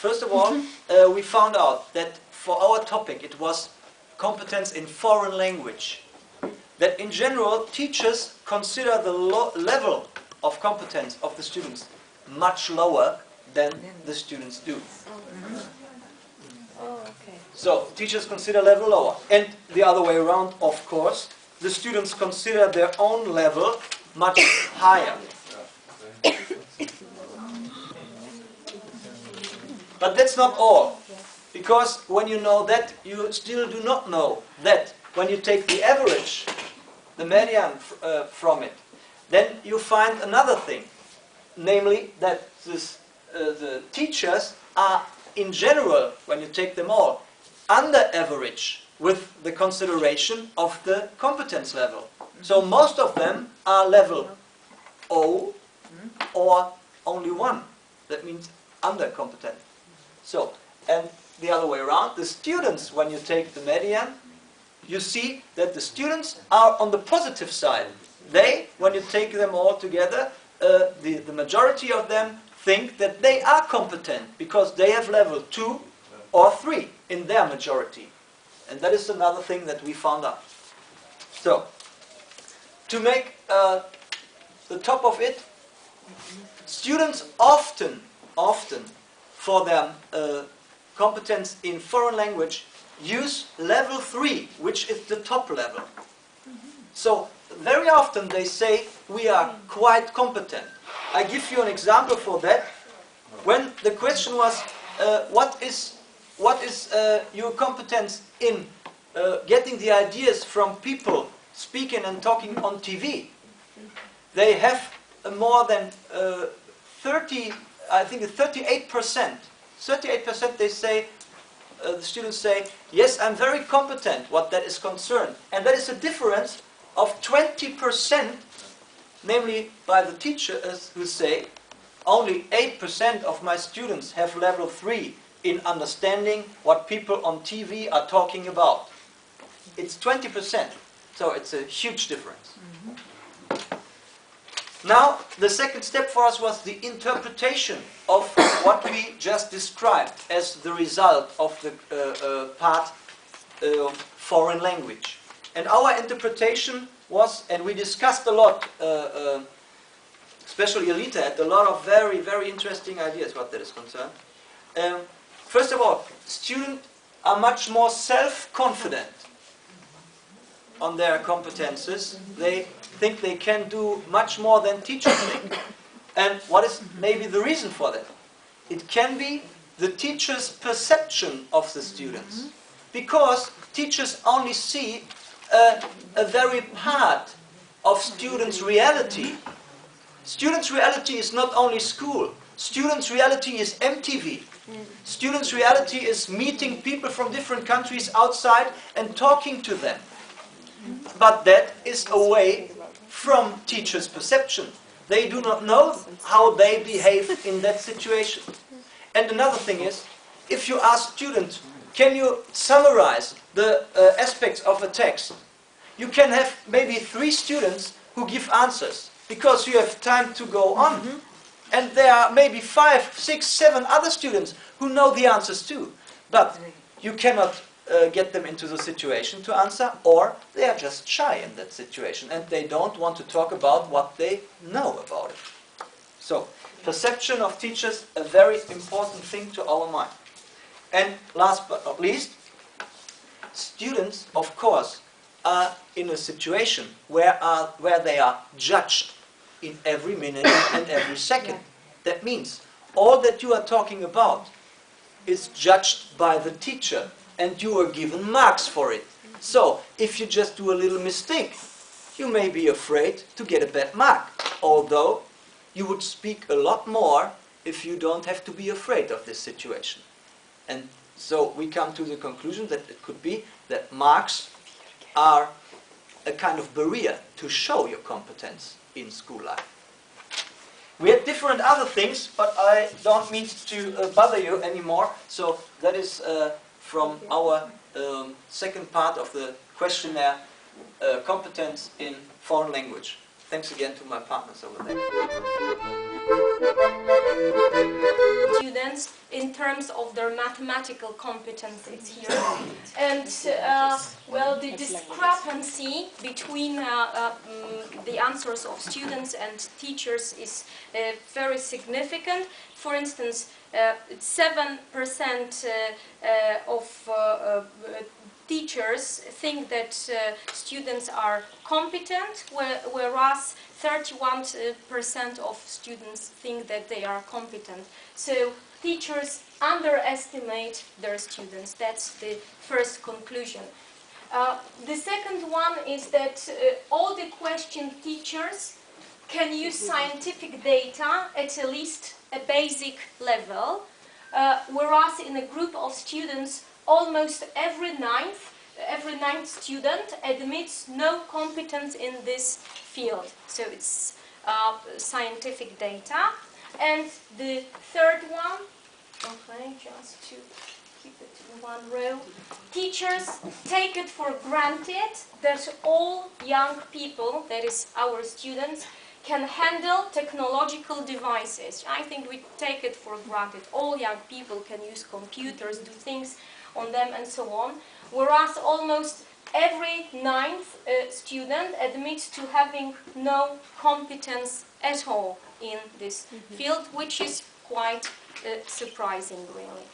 First of all, we found out that for our topic it was competence in foreign language. That in general, teachers consider the level of competence of the students much lower than the students do. Oh, okay. So, teachers consider level lower. And the other way around, of course, the students consider their own level much higher. But that's not all. Because when you know that, you still do not know that when you take the average, the median from it, then you find another thing. Namely, that the teachers are, in general, when you take them all, under average with the consideration of the competence level. So most of them are level O or only 1. That means under competent. So, and the other way around, the students, when you take the median, you see that the students are on the positive side. They, when you take them all together, the majority of them think that they are competent because they have level 2 or 3 in their majority. And that is another thing that we found out. So, to make the top of it, students often for their competence in foreign language use level 3, which is the top level. So, very often they say, we are quite competent. I give you an example for that. When the question was, what is your competence in getting the ideas from people speaking and talking on TV? They have more than 38%. 38% they say, the students say, yes, I'm very competent what that is concerned. And that is a difference of 20%, namely by the teachers who say, only 8% of my students have level 3 in understanding what people on TV are talking about. It's 20%, so it's a huge difference. Now, the second step for us was the interpretation of what we just described as the result of the part foreign language. And our interpretation was, and we discussed a lot, especially Elita had a lot of very, very interesting ideas what that is concerned. First of all, students are much more self-confident on their competences. They think they can do much more than teachers think. And what is maybe the reason for that? It can be the teacher's perception of the students. Because teachers only see a very part of students' reality. Students' reality is not only school. Students' reality is MTV. Students' reality is meeting people from different countries outside and talking to them. But that is away from teachers' perception. They do not know how they behave in that situation. And another thing is, if you ask students, can you summarize the aspects of a text? You can have maybe 3 students who give answers, because you have time to go on. And there are maybe 5, 6, 7 other students who know the answers too. But you cannot get them into the situation to answer, or they are just shy in that situation and they don't want to talk about what they know about it. So, perception of teachers, a very important thing to our mind. And last but not least, students, of course, are in a situation where they are judged in every minute and every second. That means all that you are talking about is judged by the teacher, and you are given marks for it. So, if you just do a little mistake, you may be afraid to get a bad mark. Although, you would speak a lot more if you don't have to be afraid of this situation. And so, we come to the conclusion that it could be that marks are a kind of barrier to show your competence in school life. We had different other things, but I don't mean to bother you anymore. So, that is from our second part of the questionnaire, competence in foreign language. Thanks again to my partners over there. Students students in terms of their mathematical competencies here. And, well, the discrepancy between the answers of students and teachers is very significant. For instance, 7% of teachers think that students are competent, whereas 31% of students think that they are competent. So teachers underestimate their students. That's the first conclusion. The second one is that all the question teachers can use scientific data at least a basic level, whereas in a group of students, almost every ninth student admits no competence in this field. So it's scientific data. And the third one, okay, just to keep it in one row, teachers take it for granted that all young people, that is our students, can handle technological devices. I think we take it for granted. All young people can use computers, do things on them and so on, whereas almost every ninth student admits to having no competence at all in this field, which is quite surprising, really.